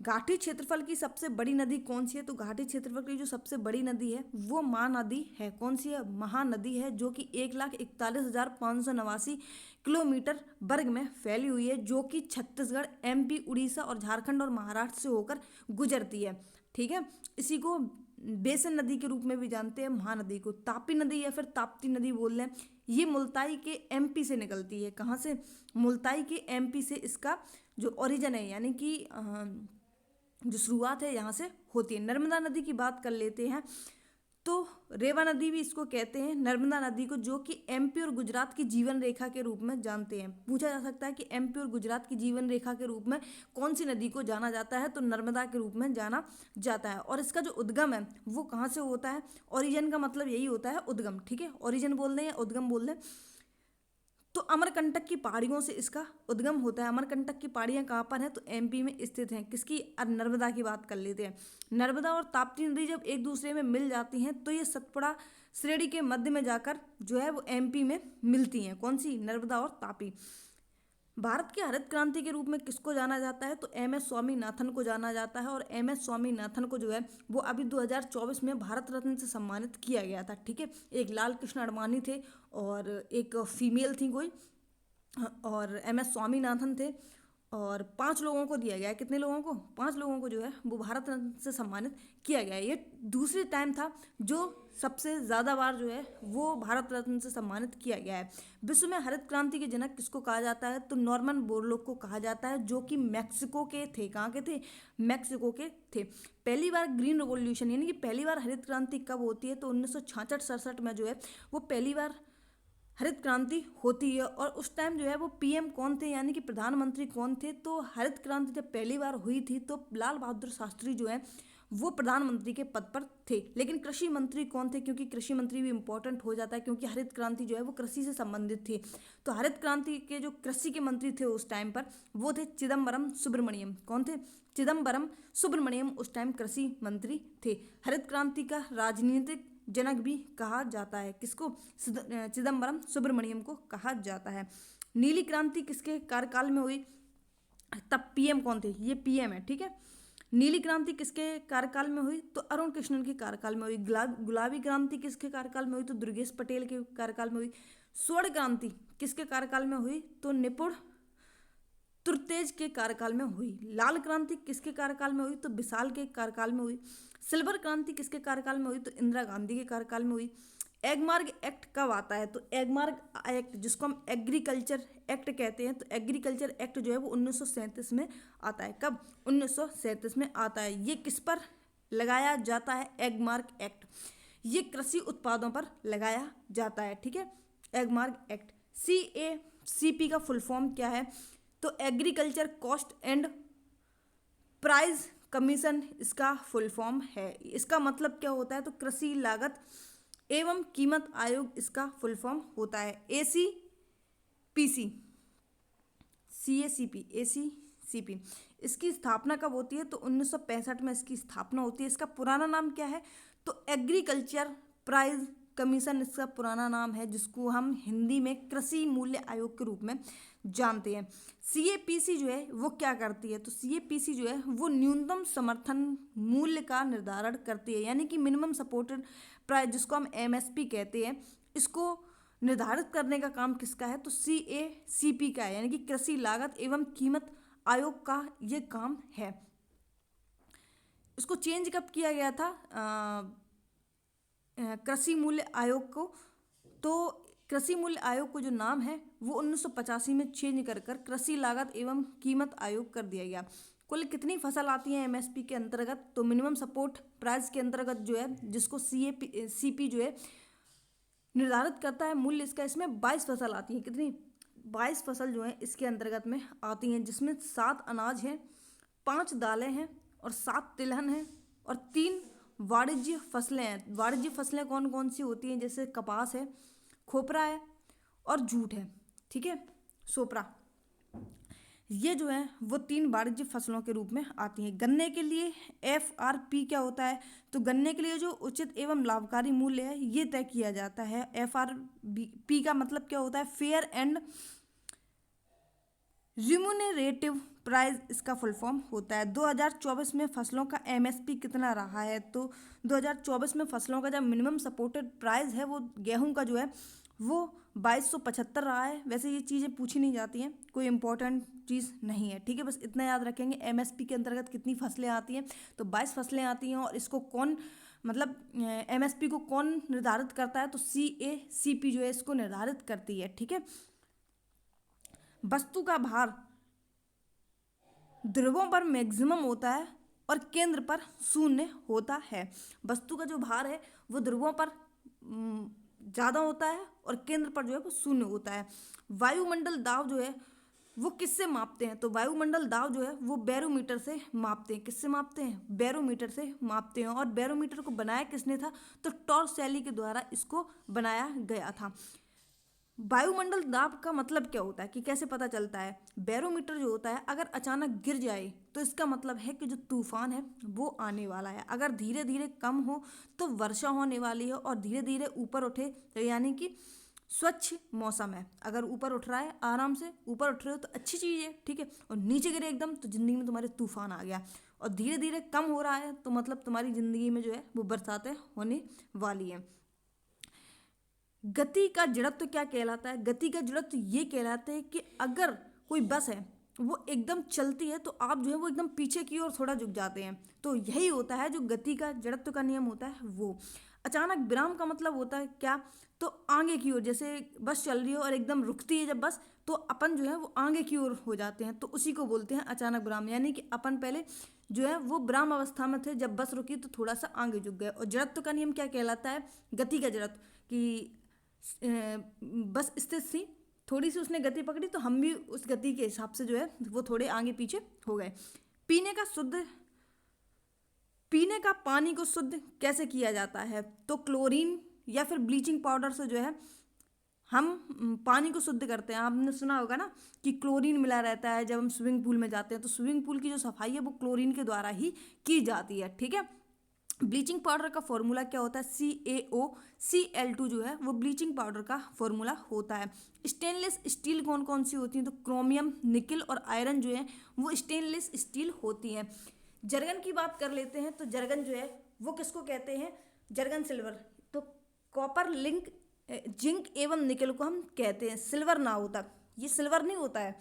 घाटी क्षेत्रफल की सबसे बड़ी नदी कौन सी है? तो घाटी क्षेत्रफल की जो सबसे बड़ी नदी है वो महानदी है। कौन सी है? महानदी है, जो कि 1,41,589 किलोमीटर वर्ग में फैली हुई है, जो कि छत्तीसगढ़, एमपी, उड़ीसा और झारखंड और महाराष्ट्र से होकर गुजरती है, ठीक है। इसी को बेसन नदी के रूप में भी जानते हैं, महानदी को। तापी नदी या फिर ताप्ती नदी बोल रहे हैं, ये मुल्ताई के एमपी से निकलती है। कहाँ से? मुल्ताई के एमपी से इसका जो ओरिजिन है, यानी कि जो शुरुआत है यहाँ से होती है। नर्मदा नदी की बात कर लेते हैं। तो रेवा नदी भी इसको कहते हैं, नर्मदा नदी को, जो कि एमपी और गुजरात की जीवन रेखा के रूप में जानते हैं। पूछा जा सकता है कि एमपी और गुजरात की जीवन रेखा के रूप में कौन सी नदी को जाना जाता है? तो नर्मदा के रूप में जाना जाता है। और इसका जो उद्गम है वो कहाँ से होता है? ओरिजिन का मतलब यही होता है उद्गम, ठीक है। ओरिजिन बोल दें या उद्गम बोल दें। तो अमरकंटक की पहाड़ियों से इसका उद्गम होता है। अमरकंटक की पहाड़ियाँ कहाँ पर हैं? तो एमपी में स्थित हैं। किसकी? अब नर्मदा की बात कर लेते हैं। नर्मदा और ताप्ती नदी जब एक दूसरे में मिल जाती हैं तो ये सतपुड़ा श्रेणी के मध्य में जाकर जो है वो एमपी में मिलती हैं। कौन सी? नर्मदा और तापी। भारत के हरित क्रांति के रूप में किसको जाना जाता है? तो एम एस स्वामीनाथन को जाना जाता है। और एम एस स्वामीनाथन को जो है वो अभी 2024 में भारत रत्न से सम्मानित किया गया था। ठीक है, एक लाल कृष्ण आडवाणी थे और एक फीमेल थी कोई, और एम एस स्वामीनाथन थे। और 5 लोगों को दिया गया है। कितने लोगों को? 5 लोगों को जो है वो भारत रत्न से सम्मानित किया गया है। ये दूसरी टाइम था जो सबसे ज़्यादा बार जो है वो भारत रत्न से सम्मानित किया गया है। विश्व में हरित क्रांति के जनक किसको कहा जाता है? तो नॉर्मन बोरलॉग को कहा जाता है, जो कि मैक्सिको के थे। कहाँ के थे? मैक्सिको के थे। पहली बार ग्रीन रिवॉल्यूशन यानी कि पहली बार हरित क्रांति कब होती है? तो 1966-67 में जो है वो पहली बार हरित क्रांति होती है। और उस टाइम जो है वो पीएम कौन थे, यानी कि प्रधानमंत्री कौन थे? तो हरित क्रांति जब पहली बार हुई थी तो लाल बहादुर शास्त्री जो है वो प्रधानमंत्री के पद पर थे। लेकिन कृषि मंत्री कौन थे? क्योंकि कृषि मंत्री भी इंपॉर्टेंट हो जाता है, क्योंकि हरित क्रांति जो है वो कृषि से संबंधित थी। तो हरित क्रांति के जो कृषि के मंत्री थे उस टाइम पर वो थे चिदम्बरम सुब्रमण्यम। कौन थे? चिदम्बरम सुब्रमण्यम उस टाइम कृषि मंत्री थे। हरित क्रांति का राजनीतिक जनक भी कहा जाता है। किसको? चिदम्बरम सुब्रमण्यम को कहा जाता है। नीली क्रांति किसके कार्यकाल में हुई? तब पीएम कौन थे? ये पीएम है। ठीक है, नीली क्रांति किसके कार्यकाल में हुई? तो अरुण कृष्णन के कार्यकाल में हुई। गुलाबी क्रांति किसके कार्यकाल में हुई? तो दुर्गेश पटेल के कार्यकाल में हुई। स्वर्ण क्रांति किसके कार्यकाल में हुई? तो निपुण तुर्तेज के कार्यकाल में हुई। लाल क्रांति किसके कार्यकाल में हुई? तो विशाल के कार्यकाल में हुई। सिल्वर क्रांति किसके कार्यकाल में हुई? तो इंदिरा गांधी के कार्यकाल में हुई। एगमार्ग एक्ट कब आता है? तो एगमार्ग एक्ट, जिसको हम एग्रीकल्चर एक्ट कहते हैं, तो एग्रीकल्चर एक्ट जो है वो 1937 में आता है। कब? 1937 में आता है। ये किस पर लगाया जाता है? एगमार्ग एक्ट ये कृषि उत्पादों पर लगाया जाता है। ठीक है, एगमार्ग एक्ट। CACP का फुल फॉर्म क्या है? तो agriculture cost and price commission इसका फुल फॉर्म है। इसका मतलब क्या होता है? तो कृषि लागत एवं कीमत आयोग इसका फुल फॉर्म होता है। ACPC CACP ACCP इसकी स्थापना कब होती है? तो 1965 में इसकी स्थापना होती है। इसका पुराना नाम क्या है? तो एग्रीकल्चर प्राइस कमीशन इसका पुराना नाम है, जिसको हम हिंदी में कृषि मूल्य आयोग के रूप में जानते हैं। CAPC जो है वो क्या करती है? तो CAPC जो है वो न्यूनतम समर्थन मूल्य का निर्धारण करती है, यानी कि मिनिमम सपोर्टेड प्राइस, जिसको हम MSP कहते हैं। इसको निर्धारित करने का काम किसका है? तो CACP का है, यानी कि कृषि लागत एवं कीमत आयोग का ये काम है। इसको चेंज कब किया गया था कृषि मूल्य आयोग को? तो कृषि मूल्य आयोग को जो नाम है वो 1985 में चेंज कर कृषि लागत एवं कीमत आयोग कर दिया गया। कुल कितनी फसल आती है MSP के अंतर्गत? तो मिनिमम सपोर्ट प्राइस के अंतर्गत जो है, जिसको CACP जो है निर्धारित करता है मूल्य इसका, इसमें 22 फसल आती है। कितनी? 22 फसल जो है इसके अंतर्गत में आती हैं, जिसमें 7 अनाज हैं, 5 दालें हैं और 7 तिलहन हैं और 3 वाणिज्य फसलें हैं। वाणिज्य फसलें कौन कौन सी होती हैं? जैसे कपास है, खोपरा है और जूट है। ठीक है, सोपरा। ये जो है वो 3 वाणिज्य फसलों के रूप में आती हैं। गन्ने के लिए FRP क्या होता है? तो गन्ने के लिए जो उचित एवं लाभकारी मूल्य है ये तय किया जाता है। FRP का मतलब क्या होता है? फेयर एंड रिम्यूनरेटिव प्राइस इसका फुल फॉर्म होता है। 2024 में फसलों का MSP कितना रहा है? तो 2024 में फसलों का जब मिनिमम सपोर्टेड प्राइस है वो गेहूं का जो है वो 2275 रहा है। वैसे ये चीज़ें पूछी नहीं जाती हैं, कोई इंपॉर्टेंट चीज़ नहीं है। ठीक है, बस इतना याद रखेंगे। MSP के अंतर्गत कितनी फसलें आती हैं? तो 22 फसलें आती हैं। और इसको कौन, मतलब MSP को कौन निर्धारित करता है? तो CACP जो है इसको निर्धारित करती है। ठीक है, वस्तु का भार ध्रुवों पर मैक्सिमम होता है और केंद्र पर शून्य होता है। वस्तु का जो भार है वो ध्रुवों पर ज़्यादा होता है और केंद्र पर जो है वो शून्य होता है। वायुमंडल दाब जो है वो किससे मापते हैं? तो वायुमंडल दाब जो है वो बैरोमीटर से मापते हैं। किससे मापते हैं? बैरोमीटर से मापते हैं। और बैरोमीटर को बनाया किसने था? तो टॉर्सैली के द्वारा इसको बनाया गया था। वायुमंडल दाब का मतलब क्या होता है कि कैसे पता चलता है? बैरोमीटर जो होता है अगर अचानक गिर जाए तो इसका मतलब है कि जो तूफान है वो आने वाला है। अगर धीरे धीरे कम हो तो वर्षा होने वाली है, और धीरे धीरे ऊपर उठे तो यानी कि स्वच्छ मौसम है। अगर ऊपर उठ रहा है, आराम से ऊपर उठ रहे हो तो अच्छी चीज़ है, ठीक है। और नीचे गिरे एकदम तो ज़िंदगी में तुम्हारे तूफान आ गया। और धीरे धीरे कम हो रहा है तो मतलब तुम्हारी ज़िंदगी में जो है वो बरसातें होने वाली हैं। गति का जड़त्व क्या कहलाता है? गति का जड़त्व ये कहलाता है कि अगर कोई बस है वो एकदम चलती है तो आप जो है वो एकदम पीछे की ओर थोड़ा झुक जाते हैं। तो यही होता है जो गति का जड़त्व का नियम होता है वो। अचानक विराम का मतलब होता है क्या? तो आगे की ओर, जैसे बस चल रही हो और एकदम रुकती है जब बस, तो अपन जो है वो आगे की ओर हो जाते हैं, तो उसी को बोलते हैं अचानक विराम। यानी कि अपन पहले जो है वो विराम अवस्था में थे, जब बस रुकी तो थोड़ा सा आगे झुक गए। और जड़त्व का नियम क्या कहलाता है? गति का जड़त्व, कि बस स्थिर थी, थोड़ी सी उसने गति पकड़ी तो हम भी उस गति के हिसाब से जो है वो थोड़े आगे पीछे हो गए। पीने का शुद्ध पीने का पानी को शुद्ध कैसे किया जाता है? तो क्लोरीन या फिर ब्लीचिंग पाउडर से जो है हम पानी को शुद्ध करते हैं। आपने सुना होगा ना कि क्लोरीन मिला रहता है जब हम स्विमिंग पूल में जाते हैं, तो स्विमिंग पूल की जो सफाई है वो क्लोरीन के द्वारा ही की जाती है, ठीक है। ब्लीचिंग पाउडर का फॉर्मूला क्या होता है? CaOCl2 जो है वो ब्लीचिंग पाउडर का फॉर्मूला होता है। स्टेनलेस स्टील कौन कौन सी होती हैं? तो क्रोमियम, निकल और आयरन जो है वो स्टेनलेस स्टील होती हैं। जर्गन की बात कर लेते हैं, तो जर्गन जो है वो किसको कहते हैं? Jurgen silver. तो कॉपर, जिंक एवं निकल को हम कहते हैं, सिल्वर ना होता, ये सिल्वर नहीं होता है,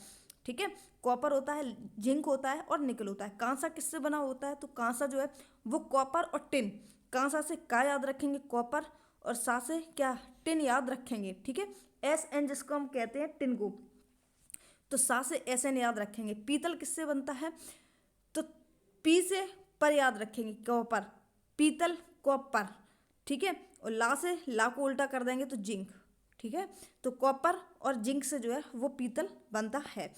ठीक है। कॉपर होता है, जिंक होता है और निकल होता है। कांसा किससे बना होता है? तो कांसा जो है वो कॉपर और टिन, कांसा से का याद रखेंगे? कॉपर, और सा से क्या? टिन याद रखेंगे, ठीक है। SN जिसको हम कहते हैं टिन को, तो सा से SN याद रखेंगे। पीतल किससे बनता है? तो पी से पर याद रखेंगे, कॉपर, पीतल, कॉपर, ठीक है। और ला से ला को उल्टा कर देंगे तो जिंक, ठीक है। तो कॉपर और जिंक से जो है वो पीतल बनता है।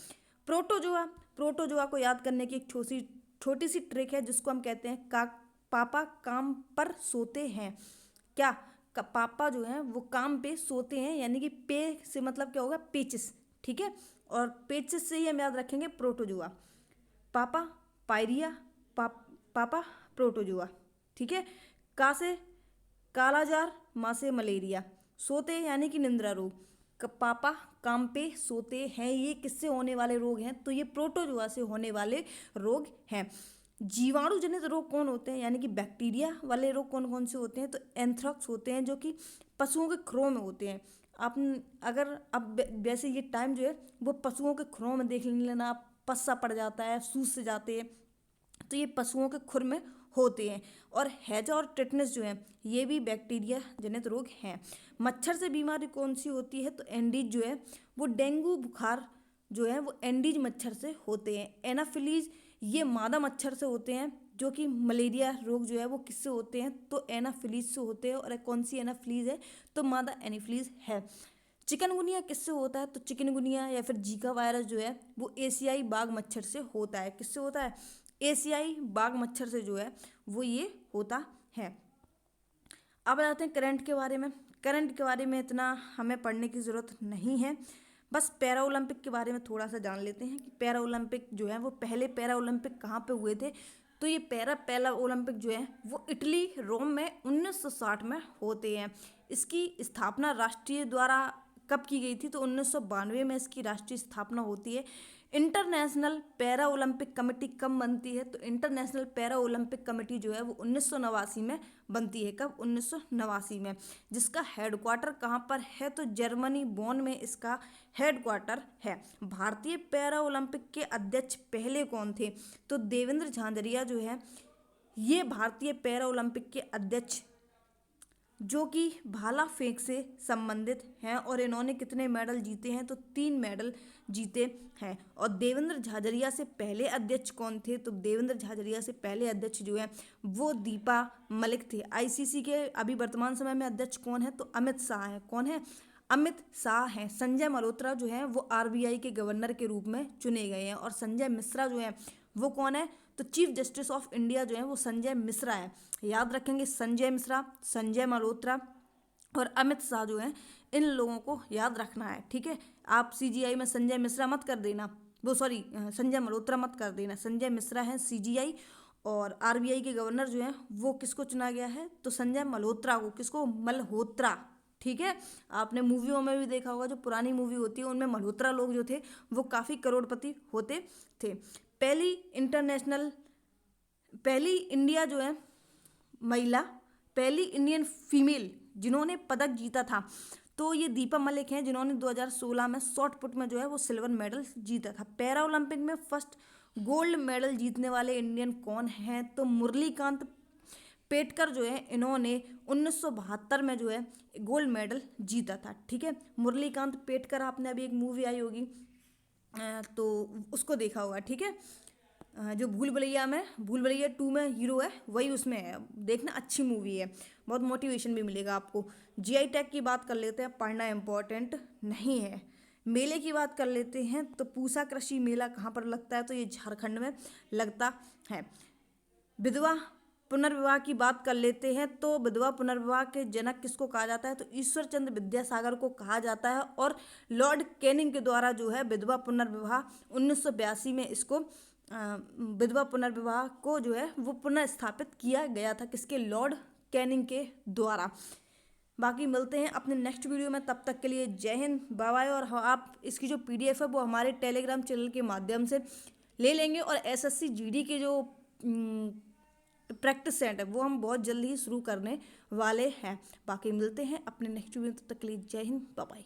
प्रोटोजोआ को याद करने की एक छोटी सी ट्रिक है जिसको हम कहते हैं पापा काम पर सोते हैं। क्या? पापा जो है वो काम पे सोते हैं, यानी कि पे से मतलब क्या होगा? पेचिस, ठीक है। और पेचिस से ही हम याद रखेंगे प्रोटोजोआ। पापा पायरिया, पापा प्रोटोजोआ, ठीक है। का से कालाजार, माँ से मलेरिया, सोते यानी कि निंद्रा रोग। पापा काम पे सोते हैं, ये किससे होने वाले रोग हैं? तो ये प्रोटोजोआ से होने वाले रोग हैं। जीवाणु जनित रोग कौन होते हैं? यानी कि बैक्टीरिया वाले रोग कौन कौन से होते हैं? तो एंथ्रेक्स होते हैं, जो कि पशुओं के खुरों में होते हैं। आप अगर अब वैसे ये टाइम जो है वो पशुओं के खुरों में देख लेना, पस्सा पड़ जाता है, सूज से जाते हैं, तो ये पशुओं के खुर में होते हैं। और हैजा और टेटनस जो है ये भी बैक्टीरिया जनित रोग हैं। मच्छर से बीमारी कौन सी होती है? तो एंडीज जो है वो डेंगू बुखार जो है वो एंडीज मच्छर से होते हैं। एनाफिलीज ये मादा मच्छर से होते हैं, जो कि मलेरिया रोग जो है वो किससे होते हैं? तो एनाफिलीज से होते हैं। और कौन सी एनाफिलीज है? तो मादा एनाफिलीज है। चिकनगुनिया किससे होता है? तो चिकनगुनिया या फिर जीका वायरस जो है वो एशियाई बाघ मच्छर से होता है। किससे होता है? एशियाई बाघ मच्छर से जो है वो ये होता है। अब आते हैं करंट के बारे में। करंट के बारे में इतना हमें पढ़ने की ज़रूरत नहीं है, बस पैरा ओलंपिक के बारे में थोड़ा सा जान लेते हैं कि पैरा ओलंपिक जो है वो पहले पैरा ओलंपिक कहाँ पे हुए थे। तो ये पहला ओलंपिक जो है वो इटली रोम में 1960 में होते हैं। इसकी स्थापना राष्ट्रीय द्वारा कब की गई थी? तो 1992 में इसकी राष्ट्रीय स्थापना होती है। इंटरनेशनल पैरा ओलंपिक कमेटी कब बनती है? तो इंटरनेशनल पैरा ओलंपिक कमेटी जो है वो 1989 में बनती है। कब? 1989 में। जिसका हेडक्वार्टर कहाँ पर है? तो जर्मनी बोन में इसका हेडक्वार्टर है। भारतीय पैरा ओलंपिक के अध्यक्ष पहले कौन थे? तो देवेंद्र झांझरिया जो है ये भारतीय पैरा ओलंपिक के अध्यक्ष, जो कि भाला फेंक से संबंधित हैं। और इन्होंने कितने मेडल जीते हैं? तो 3 मेडल जीते हैं। और देवेंद्र झाझरिया से पहले अध्यक्ष कौन थे? तो देवेंद्र झाझरिया से पहले अध्यक्ष जो है वो दीपा मलिक थे। ICC के अभी वर्तमान समय में अध्यक्ष कौन है? तो अमित शाह हैं। कौन है? अमित शाह हैं। संजय मल्होत्रा जो है वो RBI के गवर्नर के रूप में चुने गए हैं। और संजय मिश्रा जो है वो कौन है? तो चीफ जस्टिस ऑफ इंडिया जो है वो संजय मिश्रा है। याद रखेंगे, संजय मिश्रा, संजय मल्होत्रा और अमित शाह जो है इन लोगों को याद रखना है, ठीक है। आप CGI में संजय मिश्रा मत कर देना, वो सॉरी संजय मल्होत्रा मत कर देना, संजय मिश्रा है CGI। और RBI के गवर्नर जो है वो किसको चुना गया है? तो संजय मल्होत्रा को। किसको? मल्होत्रा, ठीक है। आपने मूवियों में भी देखा होगा, जो पुरानी मूवी होती है उनमें मल्होत्रा लोग जो थे वो काफ़ी करोड़पति होते थे। पहली इंडिया जो है महिला, पहली इंडियन फीमेल जिन्होंने पदक जीता था, तो ये दीपा मलिक हैं, जिन्होंने 2016 में शॉर्ट पुट में जो है वो सिल्वर मेडल जीता था। पैरा ओलंपिक में फर्स्ट गोल्ड मेडल जीतने वाले इंडियन कौन हैं? तो मुरलीकांत पेटकर जो है, इन्होंने 1972 में जो है गोल्ड मेडल जीता था। ठीक है, मुरलीकांत पेटकर, आपने अभी एक मूवी आई होगी तो उसको देखा होगा। ठीक है, जो भूल भुलैया 2 में हीरो है वही उसमें है, देखना अच्छी मूवी है, बहुत मोटिवेशन भी मिलेगा आपको। जीआई टैग की बात कर लेते हैं, पढ़ना इम्पोर्टेंट नहीं है। मेले की बात कर लेते हैं, तो पूसा कृषि मेला कहाँ पर लगता है? तो ये झारखंड में लगता है। विधवा पुनर्विवाह की बात कर लेते हैं, तो विधवा पुनर्विवाह के जनक किसको कहा जाता है? तो ईश्वर चंद्र विद्यासागर को कहा जाता है। और लॉर्ड कैनिंग के द्वारा जो है विधवा पुनर्विवाह 1982 में इसको विधवा पुनर्विवाह को जो है वो पुनः स्थापित किया गया था, किसके? लॉर्ड कैनिंग के द्वारा। बाकी मिलते हैं अपने नेक्स्ट वीडियो में, तब तक के लिए जय हिंद, बाय बाय। और आप इसकी जो PDF है वो हमारे टेलीग्राम चैनल के माध्यम से ले लेंगे। और SSC GD के जो प्रैक्टिस सेट है वो हम बहुत जल्दी ही शुरू करने वाले हैं। बाकी मिलते हैं अपने नेक्स्ट वीडियो, तब तक के लिए जय हिंद, बाय बाय।